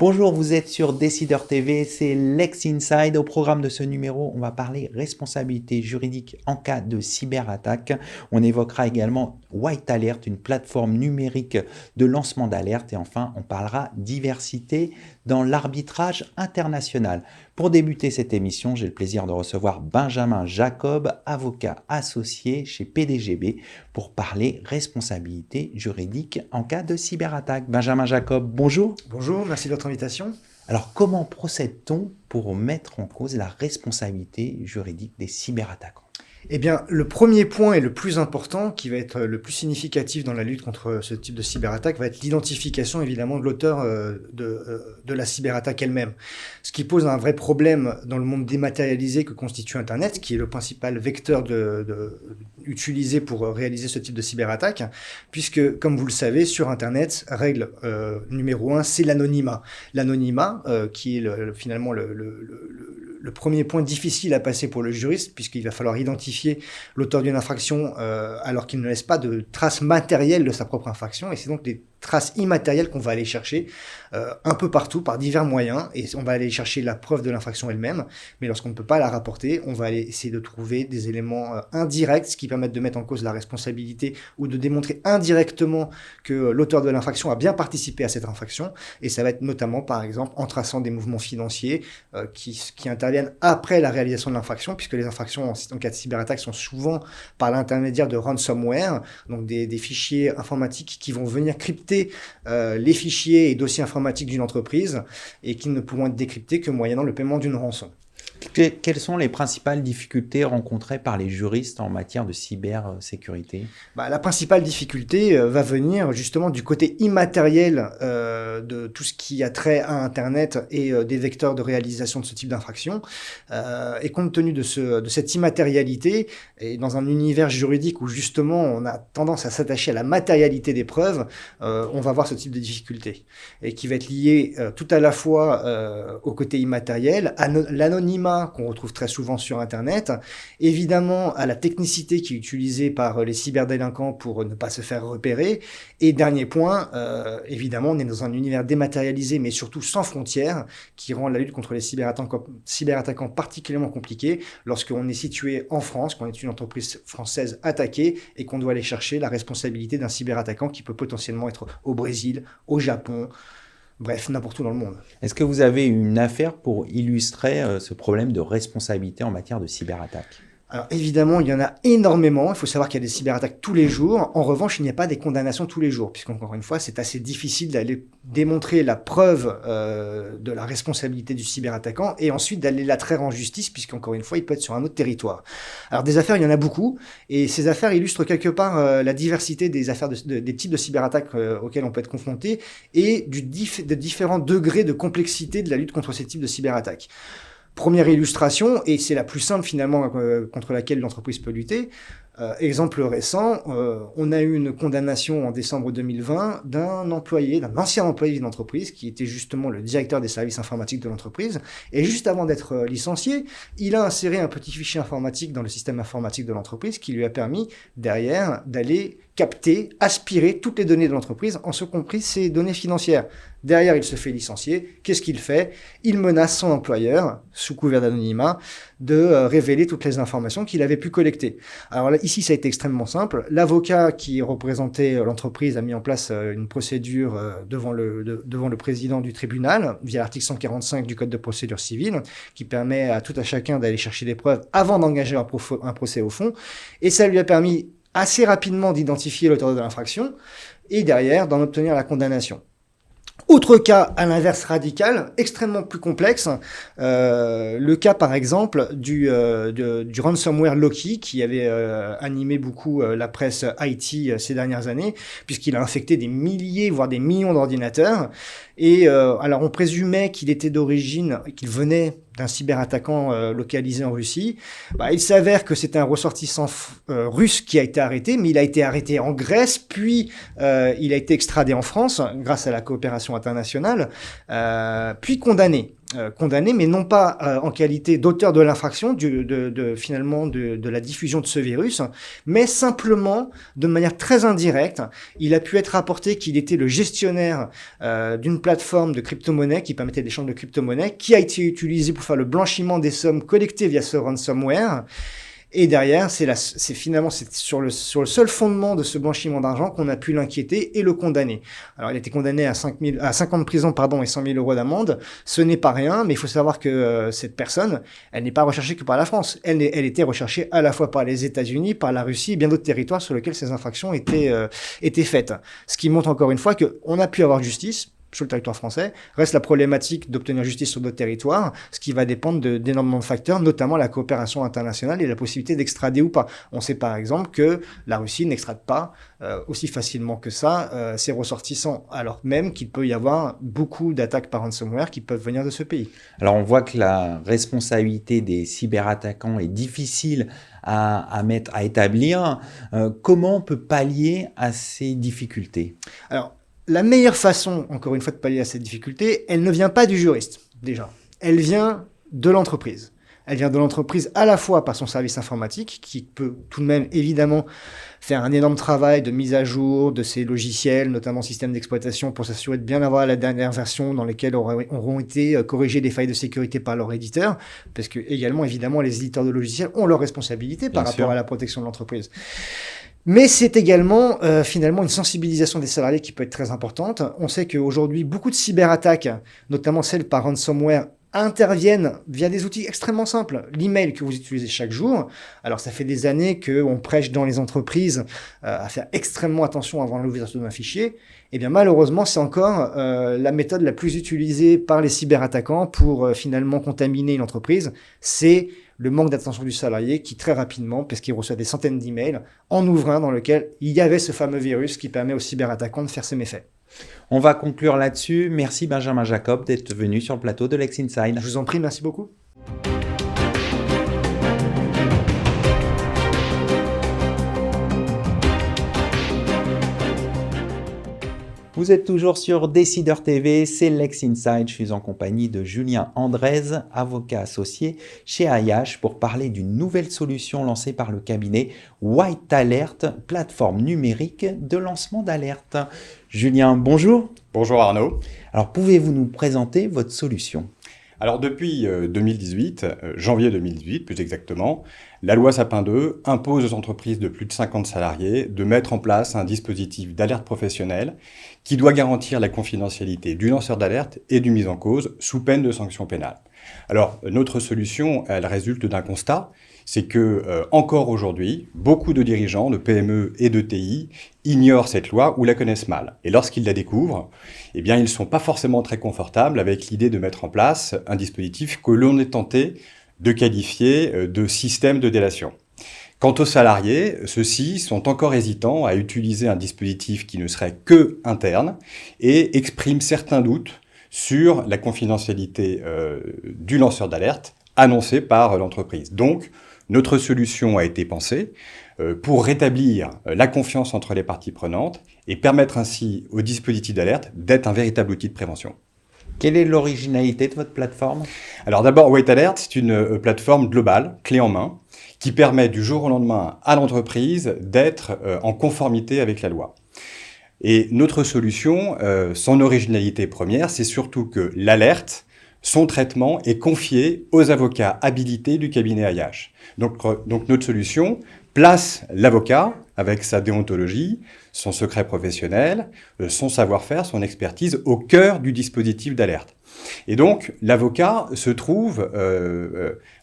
Bonjour, vous êtes sur Décideur TV, c'est Lex Inside. Au programme de ce numéro, on va parler responsabilité juridique en cas de cyberattaque. On évoquera également White Alert, une plateforme numérique de lancement d'alerte. Et enfin, on parlera diversité dans l'arbitrage international. Pour débuter cette émission, j'ai le plaisir de recevoir Benjamin Jacob, avocat associé chez PDGB, pour parler responsabilité juridique en cas de cyberattaque. Benjamin Jacob, bonjour. Bonjour, merci de votre invitation. Alors, comment procède-t-on pour mettre en cause la responsabilité juridique des cyberattaquants ? Eh bien, le premier point et le plus important, qui va être le plus significatif dans la lutte contre ce type de cyberattaque, va être l'identification évidemment de l'auteur de la cyberattaque elle-même. Ce qui pose un vrai problème dans le monde dématérialisé que constitue Internet, qui est le principal vecteur utilisé pour réaliser ce type de cyberattaque, puisque, comme vous le savez, sur Internet, règle numéro 1, c'est l'anonymat. L'anonymat, qui est finalement le premier point difficile à passer pour le juriste, puisqu'il va falloir identifier l'auteur d'une infraction alors qu'il ne laisse pas de traces matérielles de sa propre infraction, et c'est donc des traces immatérielles qu'on va aller chercher un peu partout par divers moyens, et on va aller chercher la preuve de l'infraction elle-même, mais lorsqu'on ne peut pas la rapporter, on va aller essayer de trouver des éléments indirects qui permettent de mettre en cause la responsabilité ou de démontrer indirectement que l'auteur de l'infraction a bien participé à cette infraction, et ça va être notamment par exemple en traçant des mouvements financiers qui interviennent après la réalisation de l'infraction, puisque les infractions en cas de cyberattaque sont souvent par l'intermédiaire de ransomware, donc des fichiers informatiques qui vont venir crypter les fichiers et dossiers informatiques d'une entreprise et qui ne pourront être décryptés que moyennant le paiement d'une rançon. Quelles sont les principales difficultés rencontrées par les juristes en matière de cybersécurité ? La principale difficulté va venir justement du côté immatériel de tout ce qui a trait à Internet et des vecteurs de réalisation de ce type d'infraction. Et compte tenu de cette immatérialité, et dans un univers juridique où justement on a tendance à s'attacher à la matérialité des preuves, on va avoir ce type de difficulté. Et qui va être lié tout à la fois au côté immatériel, à l'anonymat qu'on retrouve très souvent sur Internet, évidemment à la technicité qui est utilisée par les cyberdélinquants pour ne pas se faire repérer, et dernier point, évidemment on est dans un univers dématérialisé mais surtout sans frontières, qui rend la lutte contre les cyberattaquants particulièrement compliquée lorsqu'on est situé en France, qu'on est une entreprise française attaquée et qu'on doit aller chercher la responsabilité d'un cyberattaquant qui peut potentiellement être au Brésil, au Japon, bref, n'importe où dans le monde. Est-ce que vous avez une affaire pour illustrer ce problème de responsabilité en matière de cyberattaque ? Alors évidemment, il y en a énormément. Il faut savoir qu'il y a des cyberattaques tous les jours. En revanche, il n'y a pas des condamnations tous les jours, puisqu'encore une fois, c'est assez difficile d'aller démontrer la preuve de la responsabilité du cyberattaquant et ensuite d'aller la traire en justice, puisqu'encore une fois, il peut être sur un autre territoire. Alors des affaires, il y en a beaucoup, et ces affaires illustrent quelque part la diversité des affaires des types de cyberattaques auxquels on peut être confronté et de différents degrés de complexité de la lutte contre ces types de cyberattaques. Première illustration, et c'est la plus simple finalement contre laquelle l'entreprise peut lutter. Exemple récent, on a eu une condamnation en décembre 2020 d'un ancien employé d'une entreprise qui était justement le directeur des services informatiques de l'entreprise. Et juste avant d'être licencié, il a inséré un petit fichier informatique dans le système informatique de l'entreprise qui lui a permis derrière d'aller capter, aspirer toutes les données de l'entreprise, en ce compris ses données financières. Derrière, il se fait licencier. Qu'est-ce qu'il fait ? Il menace son employeur, sous couvert d'anonymat, de révéler toutes les informations qu'il avait pu collecter. Alors là, ici, ça a été extrêmement simple. L'avocat qui représentait l'entreprise a mis en place une procédure devant le président du tribunal, via l'article 145 du Code de procédure civile, qui permet à tout à chacun d'aller chercher des preuves avant d'engager un procès au fond. Et ça lui a permis assez rapidement d'identifier l'auteur de l'infraction et derrière d'en obtenir la condamnation. Autre cas, à l'inverse radical, extrêmement plus complexe, le cas par exemple du ransomware Loki qui avait animé beaucoup la presse IT ces dernières années, puisqu'il a infecté des milliers, voire des millions d'ordinateurs. Et alors on présumait qu'il était d'origine, qu'il venait d'un cyberattaquant localisé en Russie. Il s'avère que c'est un ressortissant russe qui a été arrêté, mais il a été arrêté en Grèce, puis il a été extradé en France grâce à la coopération internationale, puis condamné. condamné, mais non pas en qualité d'auteur de l'infraction, finalement de la diffusion de ce virus, mais simplement de manière très indirecte. Il a pu être rapporté qu'il était le gestionnaire d'une plateforme de crypto-monnaie qui permettait d'échange de crypto-monnaie, qui a été utilisée pour faire le blanchiment des sommes collectées via ce ransomware. Et derrière, c'est sur le seul fondement de ce blanchiment d'argent qu'on a pu l'inquiéter et le condamner. Alors, il a été condamné à 5 ans de prison, et 100 000 euros d'amende. Ce n'est pas rien, mais il faut savoir que cette personne, elle n'est pas recherchée que par la France. Elle était recherchée à la fois par les États-Unis, par la Russie et bien d'autres territoires sur lesquels ces infractions étaient faites. Ce qui montre encore une fois qu'on a pu avoir justice sur le territoire français. Reste la problématique d'obtenir justice sur d'autres territoires, ce qui va dépendre d'énormément de facteurs, notamment la coopération internationale et la possibilité d'extrader ou pas. On sait par exemple que la Russie n'extrade pas aussi facilement que ça ses ressortissants, alors même qu'il peut y avoir beaucoup d'attaques par ransomware qui peuvent venir de ce pays. Alors on voit que la responsabilité des cyberattaquants est difficile à établir. Comment on peut pallier à ces difficultés ? Alors, la meilleure façon, encore une fois, de pallier à cette difficulté, elle ne vient pas du juriste, déjà. Elle vient de l'entreprise. Elle vient de l'entreprise à la fois par son service informatique, qui peut tout de même, évidemment, faire un énorme travail de mise à jour de ses logiciels, notamment systèmes d'exploitation, pour s'assurer de bien avoir la dernière version dans lesquelles auront été corrigées des failles de sécurité par leur éditeur, parce que, également, évidemment, les éditeurs de logiciels ont leurs responsabilités par rapport à la protection de l'entreprise. Mais c'est également finalement une sensibilisation des salariés qui peut être très importante. On sait qu'aujourd'hui, beaucoup de cyberattaques, notamment celles par ransomware, interviennent via des outils extrêmement simples. L'email que vous utilisez chaque jour. Alors, ça fait des années qu'on prêche dans les entreprises à faire extrêmement attention avant l'ouverture d'un fichier. Eh bien, malheureusement, c'est encore la méthode la plus utilisée par les cyberattaquants pour finalement contaminer une entreprise. C'est le manque d'attention du salarié qui, très rapidement, parce qu'il reçoit des centaines d'emails, en ouvre un dans lequel il y avait ce fameux virus qui permet aux cyberattaquants de faire ses méfaits. On va conclure là-dessus. Merci Benjamin Jacob d'être venu sur le plateau de Lex Inside. Je vous en prie, merci beaucoup. Vous êtes toujours sur Décideur TV, c'est Lex Inside. Je suis en compagnie de Julien Andrez, avocat associé chez IH, pour parler d'une nouvelle solution lancée par le cabinet White Alert, plateforme numérique de lancement d'alerte. Julien, bonjour. Bonjour Arnaud. Alors, pouvez-vous nous présenter votre solution ? Alors depuis 2018, janvier 2018 plus exactement, la loi Sapin 2 impose aux entreprises de plus de 50 salariés de mettre en place un dispositif d'alerte professionnelle qui doit garantir la confidentialité du lanceur d'alerte et du mis en cause sous peine de sanctions pénales. Alors notre solution, elle résulte d'un constat, c'est que encore aujourd'hui, beaucoup de dirigeants de PME et de TI ignorent cette loi ou la connaissent mal. Et lorsqu'ils la découvrent, eh bien, ils ne sont pas forcément très confortables avec l'idée de mettre en place un dispositif que l'on est tenté de qualifier de système de délation. Quant aux salariés, ceux-ci sont encore hésitants à utiliser un dispositif qui ne serait que interne et expriment certains doutes sur la confidentialité du lanceur d'alerte annoncé par l'entreprise. Donc, notre solution a été pensée pour rétablir la confiance entre les parties prenantes et permettre ainsi au dispositif d'alerte d'être un véritable outil de prévention. Quelle est l'originalité de votre plateforme ? Alors d'abord, White Alert, c'est une plateforme globale, clé en main, qui permet du jour au lendemain à l'entreprise d'être en conformité avec la loi. Et notre solution, son originalité première, c'est surtout que l'alerte, son traitement est confié aux avocats habilités du cabinet IH. Donc notre solution place l'avocat avec sa déontologie, son secret professionnel, son savoir-faire, son expertise au cœur du dispositif d'alerte. Et donc l'avocat se trouve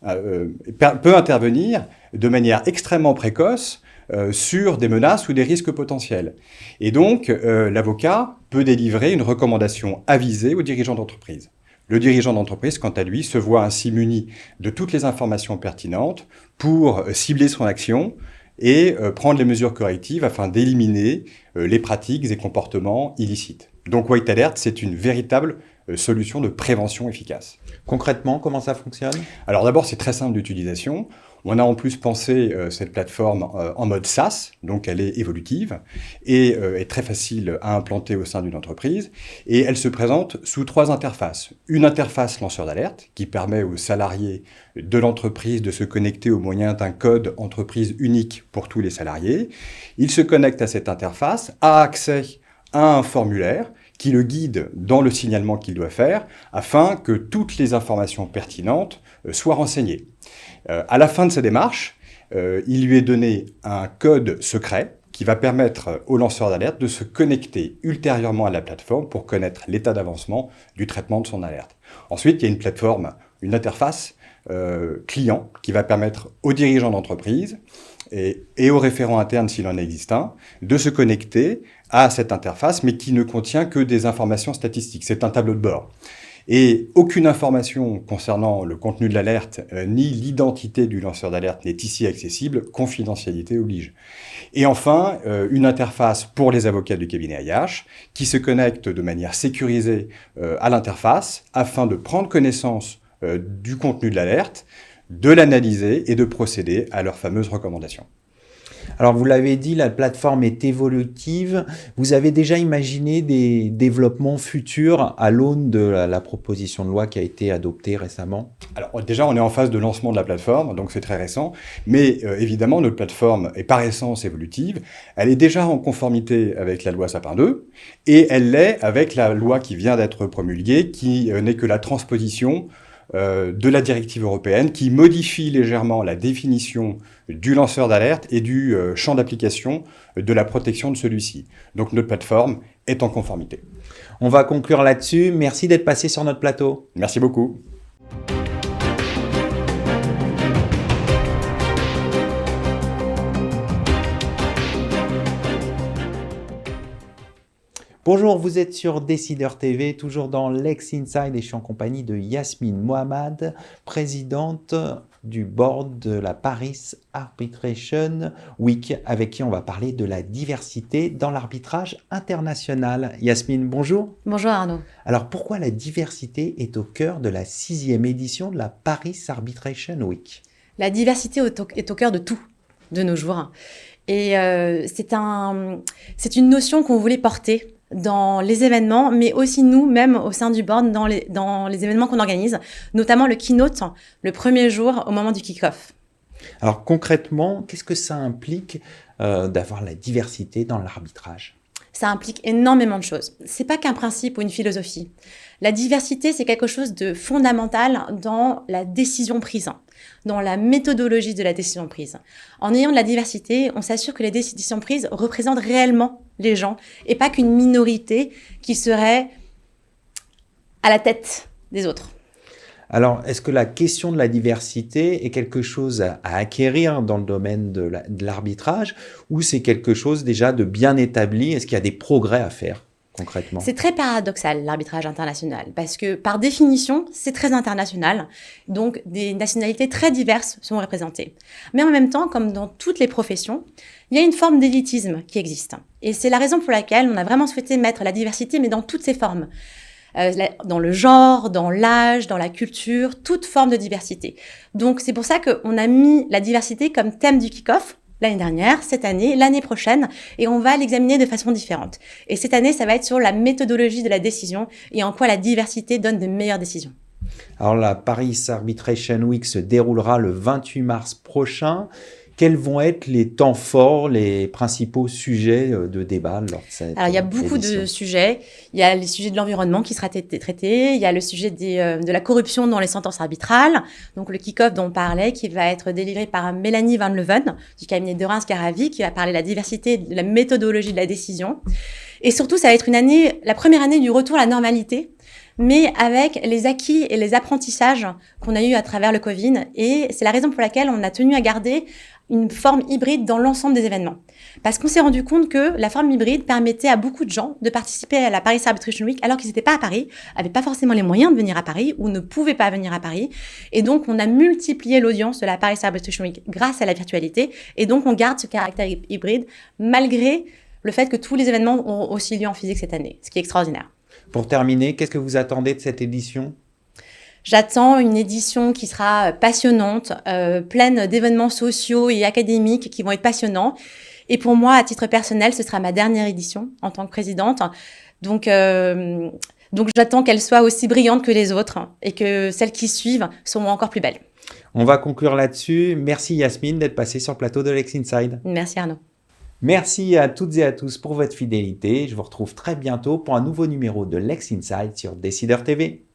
peut intervenir de manière extrêmement précoce sur des menaces ou des risques potentiels. Et donc l'avocat peut délivrer une recommandation avisée aux dirigeants d'entreprise. Le dirigeant d'entreprise, quant à lui, se voit ainsi muni de toutes les informations pertinentes pour cibler son action et prendre les mesures correctives afin d'éliminer les pratiques et comportements illicites. Donc White Alert, c'est une véritable solution de prévention efficace. Concrètement, comment ça fonctionne ? Alors d'abord, c'est très simple d'utilisation. On a en plus pensé cette plateforme en mode SaaS, donc elle est évolutive et est très facile à implanter au sein d'une entreprise. Et elle se présente sous 3 interfaces. Une interface lanceur d'alerte qui permet aux salariés de l'entreprise de se connecter au moyen d'un code entreprise unique pour tous les salariés. Il se connecte à cette interface, a accès à un formulaire qui le guide dans le signalement qu'il doit faire afin que toutes les informations pertinentes soient renseignées. À la fin de sa démarche, il lui est donné un code secret qui va permettre au lanceur d'alerte de se connecter ultérieurement à la plateforme pour connaître l'état d'avancement du traitement de son alerte. Ensuite, il y a une plateforme, une interface client qui va permettre aux dirigeants d'entreprise et aux référents internes, s'il en existe un, de se connecter à cette interface, mais qui ne contient que des informations statistiques. C'est un tableau de bord. Et aucune information concernant le contenu de l'alerte ni l'identité du lanceur d'alerte n'est ici accessible, confidentialité oblige. Et enfin, une interface pour les avocats du cabinet IH qui se connecte de manière sécurisée à l'interface afin de prendre connaissance du contenu de l'alerte, de l'analyser et de procéder à leurs fameuses recommandations. Alors, vous l'avez dit, la plateforme est évolutive. Vous avez déjà imaginé des développements futurs à l'aune de la proposition de loi qui a été adoptée récemment? Alors déjà, on est en phase de lancement de la plateforme, donc c'est très récent. Mais évidemment, notre plateforme est par essence évolutive. Elle est déjà en conformité avec la loi Sapin 2 et elle l'est avec la loi qui vient d'être promulguée, qui n'est que la transposition de la directive européenne qui modifie légèrement la définition du lanceur d'alerte et du champ d'application de la protection de celui-ci. Donc notre plateforme est en conformité. On va conclure là-dessus. Merci d'être passé sur notre plateau. Merci beaucoup. Bonjour, vous êtes sur Décideur TV, toujours dans Lex Inside et je suis en compagnie de Yasmine Mohamed, présidente du board de la Paris Arbitration Week, avec qui on va parler de la diversité dans l'arbitrage international. Yasmine, bonjour. Bonjour Arnaud. Alors pourquoi la diversité est au cœur de la 6e édition de la Paris Arbitration Week? La diversité est au cœur de tout de nos jours. Et c'est une notion qu'on voulait porter dans les événements, mais aussi nous-mêmes au sein du board dans les événements qu'on organise, notamment le keynote, le premier jour au moment du kick-off. Alors concrètement, qu'est-ce que ça implique d'avoir la diversité dans l'arbitrage? Ça implique énormément de choses. C'est pas qu'un principe ou une philosophie. La diversité, c'est quelque chose de fondamental dans la décision prise, dans la méthodologie de la décision prise. En ayant de la diversité, on s'assure que les décisions prises représentent réellement les gens et pas qu'une minorité qui serait à la tête des autres. Alors, est-ce que la question de la diversité est quelque chose à acquérir dans le domaine de l'arbitrage ou c'est quelque chose déjà de bien établi? Est-ce qu'il y a des progrès à faire concrètement? C'est très paradoxal, l'arbitrage international, parce que par définition, c'est très international. Donc, des nationalités très diverses sont représentées. Mais en même temps, comme dans toutes les professions, il y a une forme d'élitisme qui existe. Et c'est la raison pour laquelle on a vraiment souhaité mettre la diversité, mais dans toutes ses formes. Dans le genre, dans l'âge, dans la culture, toute forme de diversité. Donc, c'est pour ça qu'on a mis la diversité comme thème du kick-off l'année dernière, cette année, l'année prochaine, et on va l'examiner de façon différente. Et cette année, ça va être sur la méthodologie de la décision et en quoi la diversité donne de meilleures décisions. Alors, la Paris Arbitration Week se déroulera le 28 mars prochain. Quels vont être les temps forts, les principaux sujets de débat lors de cette Alors, il y a beaucoup édition. de sujets. Il y a les sujets de l'environnement qui sera traité. Il y a le sujet de la corruption dans les sentences arbitrales. Donc, le kick-off dont on parlait, qui va être délivré par Mélanie Van Leuven, du cabinet de Reims-Caravi, qui va parler de la diversité, de la méthodologie de la décision. Et surtout, ça va être la première année du retour à la normalité, mais avec les acquis et les apprentissages qu'on a eus à travers le Covid. Et c'est la raison pour laquelle on a tenu à garder une forme hybride dans l'ensemble des événements. Parce qu'on s'est rendu compte que la forme hybride permettait à beaucoup de gens de participer à la Paris Arbitration Week alors qu'ils n'étaient pas à Paris, n'avaient pas forcément les moyens de venir à Paris ou ne pouvaient pas venir à Paris. Et donc, on a multiplié l'audience de la Paris Arbitration Week grâce à la virtualité. Et donc, on garde ce caractère hybride malgré le fait que tous les événements ont aussi lieu en physique cette année, ce qui est extraordinaire. Pour terminer, qu'est-ce que vous attendez de cette édition? J'attends une édition qui sera passionnante, pleine d'événements sociaux et académiques qui vont être passionnants. Et pour moi, à titre personnel, ce sera ma dernière édition en tant que présidente. Donc j'attends qu'elle soit aussi brillante que les autres et que celles qui suivent seront encore plus belles. On va conclure là-dessus. Merci Yasmine d'être passée sur le plateau de Lex Inside. Merci Arnaud. Merci à toutes et à tous pour votre fidélité. Je vous retrouve très bientôt pour un nouveau numéro de Lex Inside sur Décideur TV.